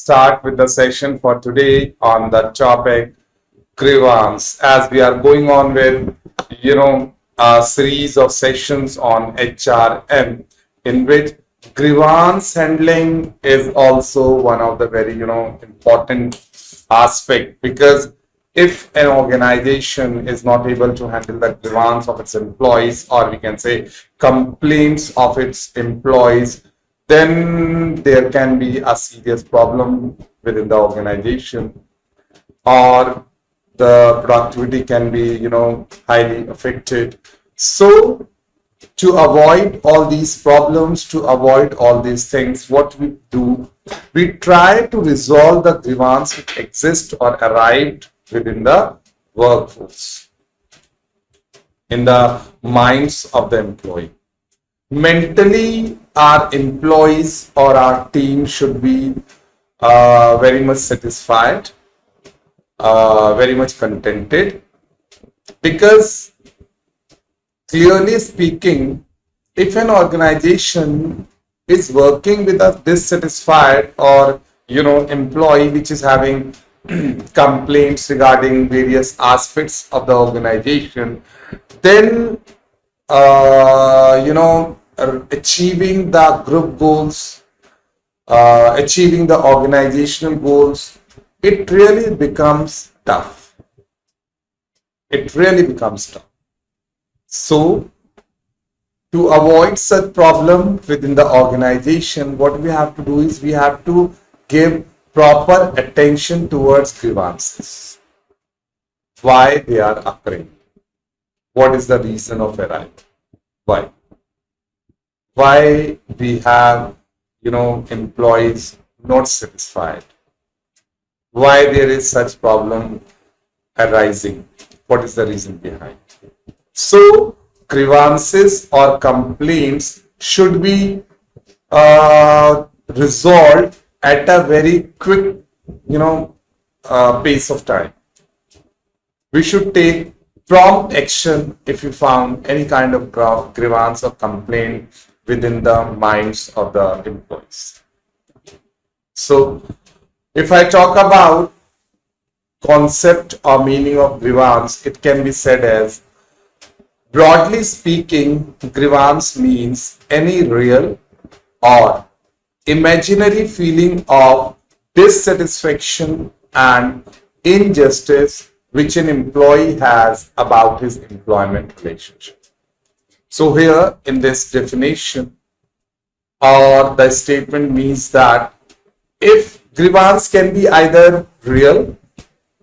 start with the session for today on the topic grievance, as we are going on with, a series of sessions on HRM, in which grievance handling is also one of the very, important aspect, because if an organization is not able to handle the grievance of its employees, or we can say complaints of its employees, then there can be a serious problem within the organization, or the productivity can be, highly affected. So to avoid all these problems, to avoid all these things, what we do, we try to resolve the grievance which exist or arrived within the workforce, in the minds of the employee. Mentally, our employees or our team should be very much satisfied, very much contented, because clearly speaking, if an organization is working with a dissatisfied or employee which is having complaints regarding various aspects of the organization, then achieving the group goals, achieving the organizational goals, it really becomes tough. It really becomes tough. So to avoid such problem within the organization, what we have to do is we have to give proper attention towards grievances. Why they are occurring? What is the reason of arrival? Why? Why we have, employees not satisfied? Why there is such problem arising? What is the reason behind? So grievances or complaints should be resolved at a very quick, pace of time. We should take prompt action if you found any kind of grievance or complaint within the minds of the employees. So if I talk about concept or meaning of grievance, it can be said as, broadly speaking, grievance means any real or imaginary feeling of dissatisfaction and injustice which an employee has about his employment relationship. So here in this definition, or the statement means that if grievance can be either real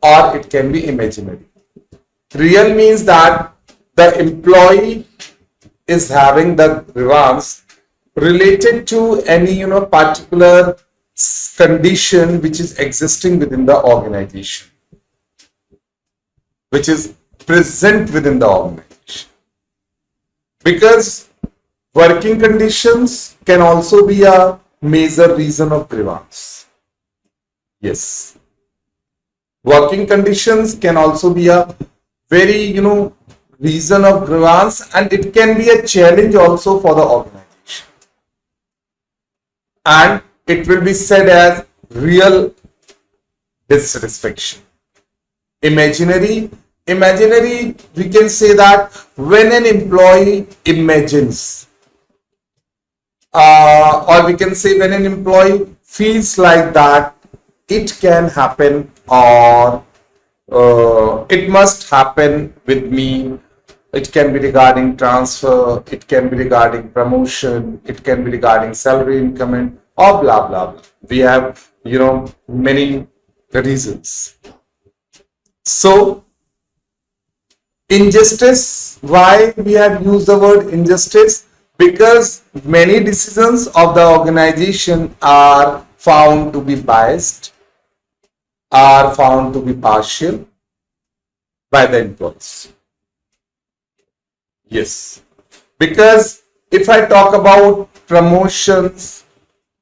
or it can be imaginary. Real means that the employee is having the grievance related to any particular condition which is existing within the organization, which is present within the organization. Because working conditions can also be a major reason of grievance. Yes, working conditions can also be a very reason of grievance, and it can be a challenge also for the organization, and it will be said as real dissatisfaction. Imaginary, we can say that when an employee imagines, or we can say when an employee feels like that it can happen, or it must happen with me. It can be regarding transfer, it can be regarding promotion, it can be regarding salary increment, or blah blah blah. We have many reasons. So injustice, why we have used the word injustice? Because many decisions of the organization are found to be biased, are found to be partial by the employees. Yes, because if I talk about promotions,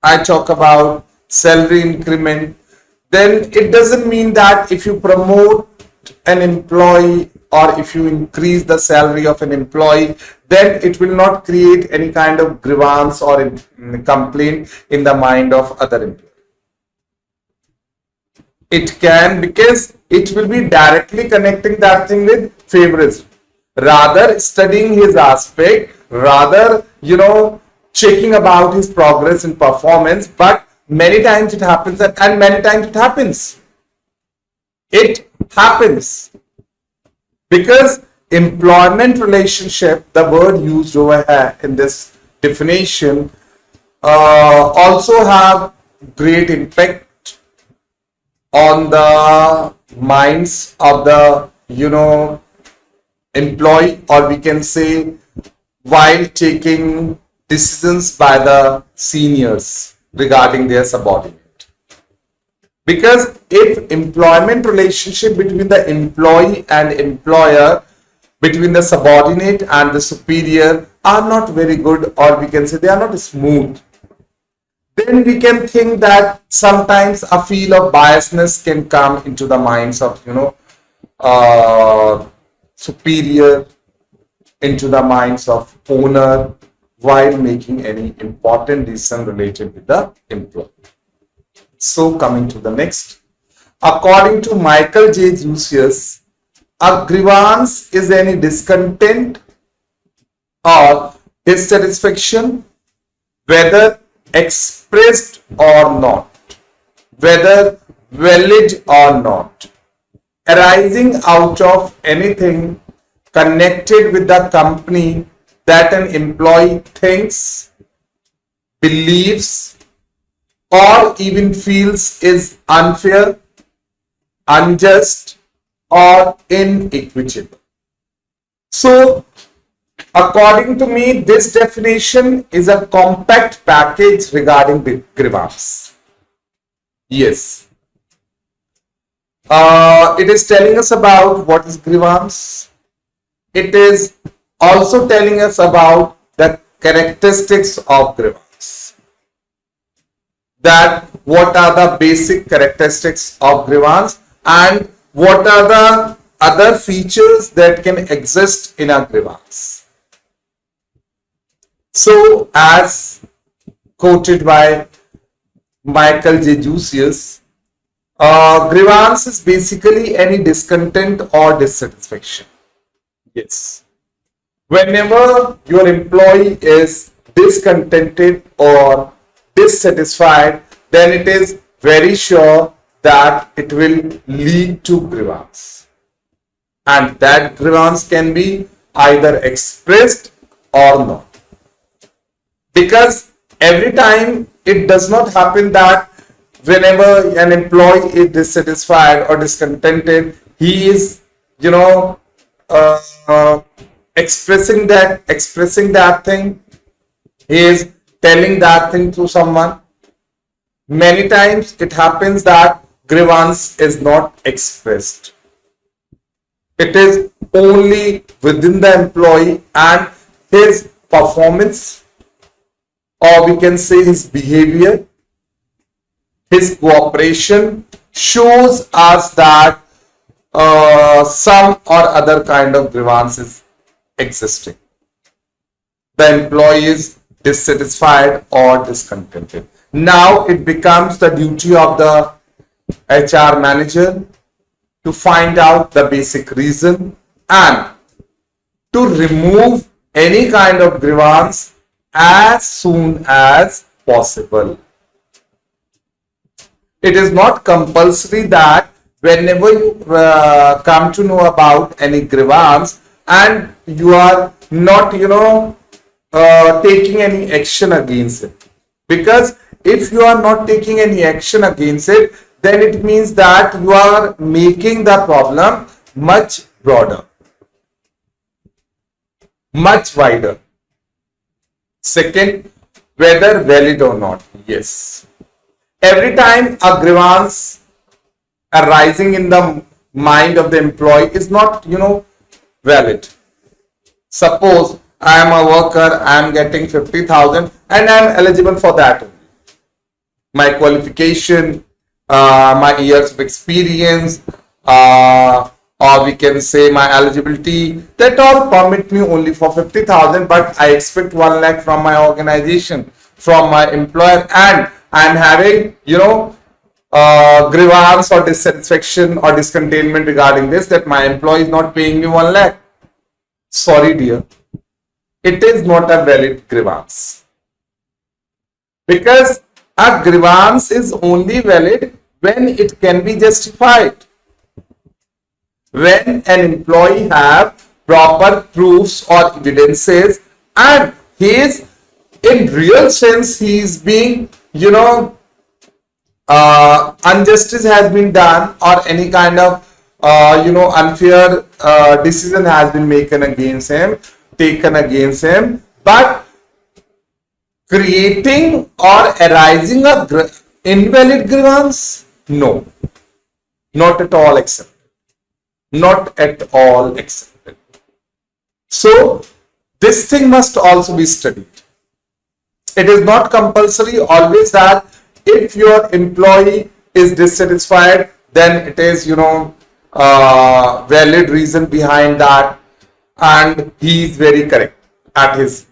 I talk about salary increment, then it doesn't mean that if you promote an employee or if you increase the salary of an employee, then it will not create any kind of grievance or complaint in the mind of other employees. It can, because it will be directly connecting that thing with favoritism. Rather studying his aspect, rather, checking about his progress and performance. But many times it happens, and many times it happens. It happens because employment relationship, the word used over here in this definition, also have great impact on the minds of the employee, or we can say while taking decisions by the seniors regarding their subordinate. Because if employment relationship between the employee and employer, between the subordinate and the superior are not very good, or we can say they are not smooth, then we can think that sometimes a feel of biasness can come into the minds of superior, into the minds of owner, while making any important decision related with the employee. So coming to the next, according to Michael J. Jusius, a grievance is any discontent or dissatisfaction, whether expressed or not, whether valid or not, arising out of anything connected with the company that an employee thinks, believes, or even feels is unfair, unjust, or inequitable. So, according to me, this definition is a compact package regarding grievance. Yes. It is telling us about what is grievance. It is also telling us about the characteristics of grievance. That what are the basic characteristics of grievance and what are the other features that can exist in a grievance. So, as quoted by Michael J. Jusius, grievance is basically any discontent or dissatisfaction. Yes. Whenever your employee is discontented or dissatisfied, then it is very sure that it will lead to grievance. And that grievance can be either expressed or not. Because every time it does not happen that whenever an employee is dissatisfied or discontented, he is, expressing that thing, he is telling that thing to someone. Many times it happens that grievance is not expressed. It is only within the employee, and his performance, or we can say his behavior, his cooperation shows us that some or other kind of grievance is existing. The employee is dissatisfied or discontented. Now it becomes the duty of the HR manager to find out the basic reason and to remove any kind of grievance as soon as possible. It is not compulsory that whenever you come to know about any grievance and you are not, taking any action against it. Because if you are not taking any action against it, then it means that you are making the problem much broader, much wider. Second, whether valid or not. Yes. Every time a grievance arising in the mind of the employee is not, valid. Suppose I am a worker, I am getting 50,000 and I am eligible for that. My qualification, my years of experience, or we can say my eligibility, that all permit me only for 50,000, but I expect 1 lakh from my organization, from my employer, and I am having, grievance or dissatisfaction or discontentment regarding this, that my employee is not paying me 1 lakh. Sorry dear, it is not a valid grievance, because a grievance is only valid when it can be justified, when an employee have proper proofs or evidences, and he is in real sense he is being, injustice has been done, or any kind of unfair decision has been taken against him, but creating or arising a invalid grievance, no, not at all accepted. Not at all accepted. So this thing must also be studied. It is not compulsory always that if your employee is dissatisfied, then it is, valid reason behind that, and he is very correct at his,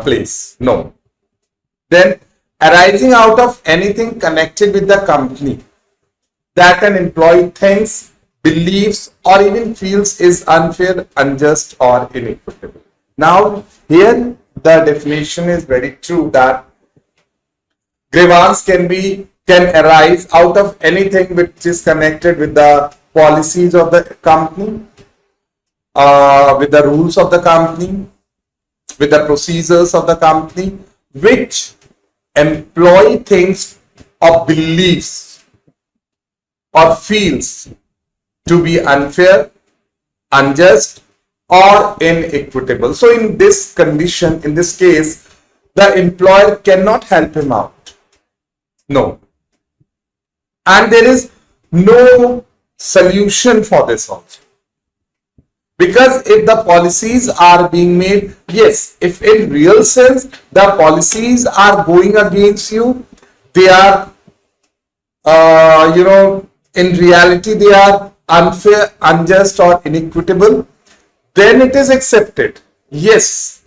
place. No. Then arising out of anything connected with the company that an employee thinks, believes, or even feels is unfair, unjust, or inequitable. Now, here the definition is very true, that grievance can arise out of anything which is connected with the policies of the company, with the rules of the company, with the procedures of the company, which employee thinks or believes or feels to be unfair, unjust, or inequitable. So in this condition, in this case, the employer cannot help him out. No. And there is no solution for this also. Because if the policies are being made, yes, if in real sense the policies are going against you, they are, in reality they are unfair, unjust, or inequitable, then it is accepted. Yes,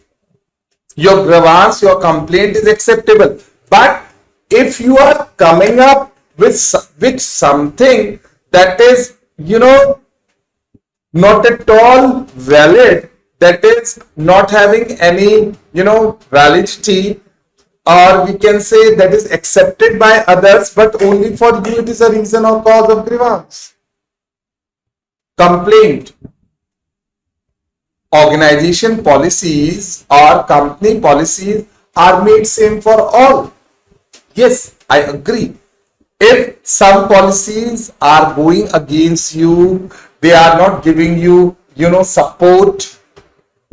your grievance, your complaint is acceptable. But if you are coming up with something that is, not at all valid, that is not having any, validity, or we can say that is accepted by others, but only for you it is a reason or cause of grievance. Complaint. Organization policies or company policies are made same for all. Yes, I agree. If some policies are going against you, they are not giving you, support,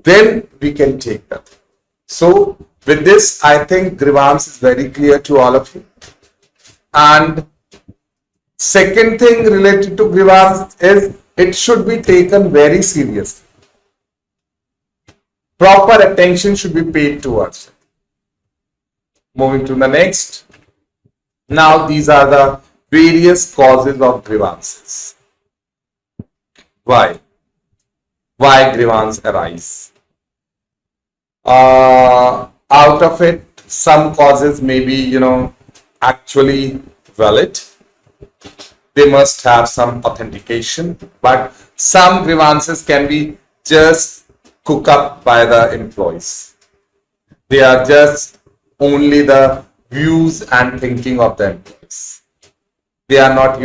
then we can take that. So with this, I think grievance is very clear to all of you. And second thing related to grievance is it should be taken very seriously. Proper attention should be paid towards it. Moving to the next. Now these are the various causes of grievances. Why grievance arise? Out of it, some causes may be, actually valid. They must have some authentication, but some grievances can be just cooked up by the employees. They are just only the views and thinking of the employees. They are not,